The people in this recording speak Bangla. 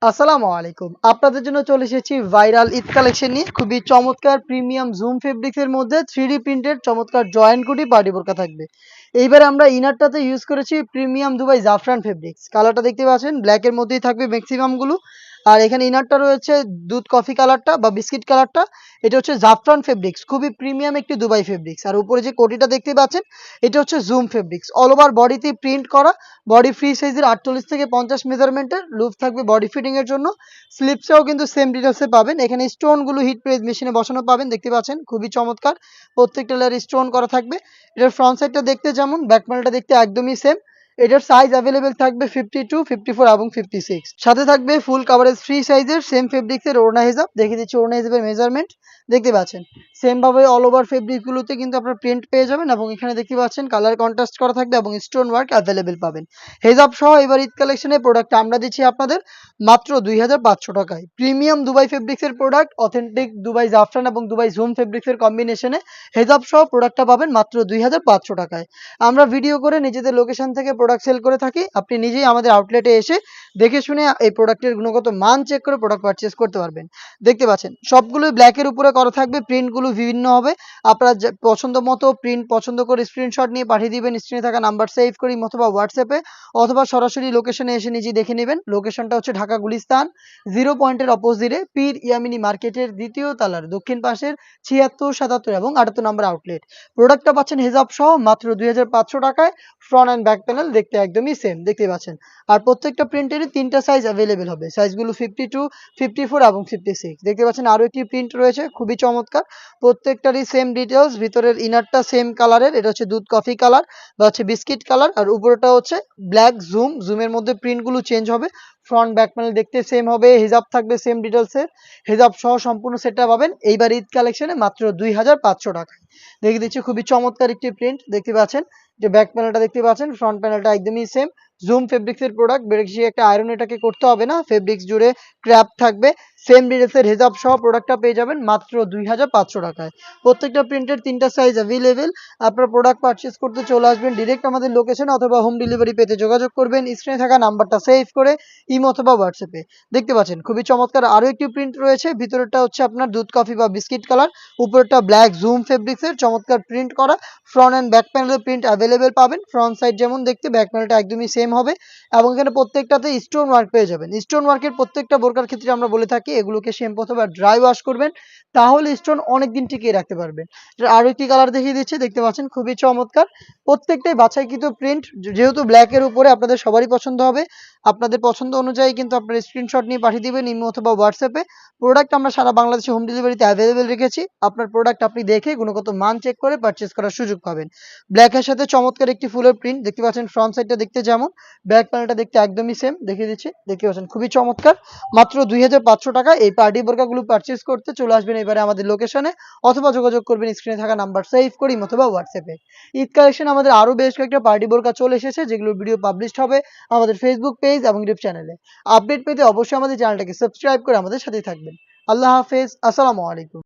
আসসালামু আলাইকুম। আপনাদের জন্য চলে এসেছি ভাইরাল ঈদ কালেকশন নিয়ে। খুবই চমৎকার প্রিমিয়াম জুম ফেব্রিক্স এর মধ্যে 3D প্রিন্টেড চমৎকার জয়েন্ট কুটি পার্টি বোরকা থাকবে। এইবারে আমরা ইনারটাতে ইউজ করেছি প্রিমিয়াম দুবাই জাফরান ফেব্রিক্স। কালারটা দেখতে পাচ্ছেন ব্ল্যাক এর মধ্যেই থাকবে ম্যাক্সিমাম গুলো। আর এখানে ইনারটা রয়েছে দুধ কফি কালারটা বা বিস্কিট কালারটা। এটা হচ্ছে জাফরান ফেব্রিক্স। খুবই প্রিমিয়াম একটি দুবাই ফেব্রিক্স। আর উপরে যে কোটিটা দেখতে পাচ্ছেন এটা হচ্ছে জুম ফেব্রিক্স। অল ওভার বডিতে প্রিন্ট করা। বডি ফ্রি সাইজের 48 থেকে 50 মেজারমেন্টের লুপ থাকবে বডি ফিটিং এর জন্য। স্লিপসেও কিন্তু সেম ডিটেলসে পাবেন। এখানে স্টোনগুলো হিট প্রেস মেশিনে বসানো পাবেন, দেখতে পাচ্ছেন খুবই চমৎকার। প্রত্যেকটা লেয়ারে স্টোন করা থাকবে। এটার ফ্রন্ট সাইডটা দেখতে যেমন, ব্যাক প্যানেলটা দেখতে একদমই সেম। এটার সাইজ অ্যাভেলেবেল থাকবে 52, 54 এবং 56। সাথে থাকবে ফুল কাভারেজ ফ্রি সাইজের সেম ফেব্রিক্সের ওড়না হিজাব। দেখিয়ে দিচ্ছি ওড়না হিজাবের মেজারমেন্ট, দেখতে পাচ্ছেন সেম ভাবে অল ওভার ফেব্রিকগুলোতে কিন্তু আপনার প্রিন্ট পেয়ে যাবেন এবং এখানে দেখতে পাচ্ছেন কালার কন্ট্রাস্ট করা থাকবে এবং স্টোন ওয়ার্ক অ্যাভেলেবেল পাবেন। হেজাব সহ এবার ঈদ কালেকশনের প্রোডাক্ট আমরা দিচ্ছি আপনাদের মাত্র 2500 টাকায়। প্রিমিয়াম দুবাই ফেব্রিক্সের প্রোডাক্ট, অথেন্টিক দুবাই জাফরান এবং দুবাই জুম ফেব্রিক্সের কম্বিনেশনে হেজাব সহ প্রোডাক্টটা পাবেন মাত্র 2500 টাকায়। আমরা ভিডিও করে নিজেদের লোকেশন থেকে প্রোডাক্ট সেল করে থাকি। আপনি নিজেই আমাদের আউটলেটে এসে দেখে শুনে এই প্রোডাক্টের গুণগত মান চেক করে প্রোডাক্ট পারচেজ করতে পারবেন। দেখতে পাচ্ছেন সবগুলোই ব্ল্যাকের উপরে করা থাকবে, প্রিন্টগুলো বিভিন্ন হবে। আপনার পছন্দ মতো প্রিন্ট পছন্দ করে স্ক্রিনশট নিয়ে পাঠিয়ে দিবেন স্ক্রিনে থাকা নাম্বার সেভ করি অথবা হোয়াটসঅ্যাপে, অথবা সরাসরি লোকেশনে এসে নিজেই দেখে নেবেন। লোকেশনটা হচ্ছে ঢাকা গুলিস্তান 0 পয়েন্টের অপোজিটে পীর ইয়ামিনী মার্কেটের দ্বিতীয় তলার দক্ষিণ পাশের 76, 77 এবং 78 নম্বর আউটলেট। প্রোডাক্টটা পাচ্ছেন হেজাব সহ মাত্র 2500 টাকায়। ফ্রন্ট অ্যান্ড ব্যাক প্যানেল দেখতে একদমই সেম, দেখতে পাচ্ছেন। আর প্রত্যেকটা প্রিন্টেরই 3টা সাইজ অ্যাভেলেবেল হবে। সাইজগুলো 52, 54 এবং 56। দেখতে পাচ্ছেন আরও একটি প্রিন্ট রয়েছে খুবই চমৎকার। প্রত্যেকটারই সেম ডিটেলস। ভিতরের ইনারটা সেম কালারের, এটা হচ্ছে দুধ কফি কালার বা হচ্ছে বিস্কিট কালার। আর উপরেটা হচ্ছে ব্ল্যাক জুম। জুমের মধ্যে প্রিন্টগুলো চেঞ্জ হবে। ফ্রন্ট ব্যাক প্যানেল দেখতে সেম হবে। হিজাব থাকবে সেম ডিটেলসের। হিজাব সহ সম্পূর্ণ সেটটা পাবেন এইবার ঈদ কালেকশনে মাত্র 2500 টাকায়। দেখে দিচ্ছি খুবই চমৎকার একটি প্রিন্ট, দেখতে পাচ্ছেন যে ব্যাক প্যানেলটা দেখতে পাচ্ছেন, ফ্রন্ট প্যানেলটা একদমই সেম। জুম ফেব্রিক্সের প্রোডাক্ট, বেশি একটা আয়রন এটাকে করতে হবে না। ফেব্রিক্স জুড়ে ক্র্যাপ থাকবে। সেম ডিটেলসের হেজাব সহ প্রোডাক্টটা পেয়ে যাবেন মাত্র 2500 টাকায়। প্রত্যেকটা প্রিন্টের 3টা সাইজ অ্যাভেলেবেল। আপনার প্রোডাক্ট পারচেজ করতে চলে আসবেন ডিরেক্ট আমাদের লোকেশনে অথবা হোম ডেলিভারি পেতে যোগাযোগ করবেন স্ক্রিনে থাকা নাম্বারটা সেভ করে ইমো অথবা হোয়াটসঅ্যাপে। দেখতে পাচ্ছেন খুবই চমৎকার আরও একটি প্রিন্ট রয়েছে। ভিতরেরটা হচ্ছে আপনার দুধ কফি বা বিস্কিট কালার, উপরেরটা ব্ল্যাক জুম ফেব্রিক্সের চমৎকার প্রিন্ট করা। ফ্রন্ট অ্যান্ড ব্যাক প্যানেলের প্রিন্ট অ্যাভেলেবেল পাবেন। ফ্রন্ট সাইড যেমন দেখতে, ব্যাক প্যানেলটা একদমই সেম হবে এবং এখানে প্রত্যেকটাতে স্টোন ওয়ার্ক পেয়ে যাবেন। স্টোন ওয়ার্কের প্রত্যেকটা বোরকার ক্ষেত্রে আমরা বলে থাকি এগুলোকে শ্যাম্পু অথবা ড্রাই ওয়াশ করবেন, তাহলে স্টোন অনেকদিন টিকিয়ে রাখতে পারবেন। আরও একটি কালার দেখিয়ে দিচ্ছি, দেখতে পাচ্ছেন খুবই চমৎকার। প্রত্যেকটাই বাছাইকৃত প্রিন্ট, যেহেতু ব্ল্যাকের উপরে আপনাদের সবারই পছন্দ হবে। আপনাদের পছন্দ অনুযায়ী কিন্তু আপনার স্ক্রিনশট নিয়ে পাঠিয়ে দিবেন ইমো অথবা হোয়াটসঅ্যাপে। প্রোডাক্ট আমরা সারা বাংলাদেশে হোম ডেলিভারিতে অ্যাভেলেবেল রেখেছি। আপনার প্রোডাক্ট আপনি দেখে গুণগত মান চেক করে পারচেজ করার সুযোগ পাবেন। ব্ল্যাকের সাথে চমৎকার একটি ফুলের প্রিন্ট, দেখতে পাচ্ছেন ফ্রন্ট সাইডটা দেখতে যেমন, ব্যাক প্যানেলটা দেখতে একদমই সেম। দেখিয়ে দিচ্ছি, দেখতে পাচ্ছেন খুবই চমৎকার। মাত্র 2500 টাকা এই পার্টি বোরকাগুলো পারচেজ করতে চলে আসবেন এবারে আমাদের লোকেশনে অথবা যোগাযোগ করবেন স্ক্রিনে থাকা নাম্বার সেভ করি অথবা হোয়াটসঅ্যাপে। ঈদ কালেকশন আমাদের আরও বেশ কয়েকটা পার্টি বোরকা চলে এসেছে, যেগুলোর ভিডিও পাবলিশড হবে আমাদের ফেসবুক পেজ এবং ইউটিউব চ্যানেলে। আপডেট পেতে অবশ্যই আমাদের চ্যানেলটাকে সাবস্ক্রাইব করে আমাদের সাথেই থাকবেন। আল্লাহ হাফেজ, আসসালামু আলাইকুম।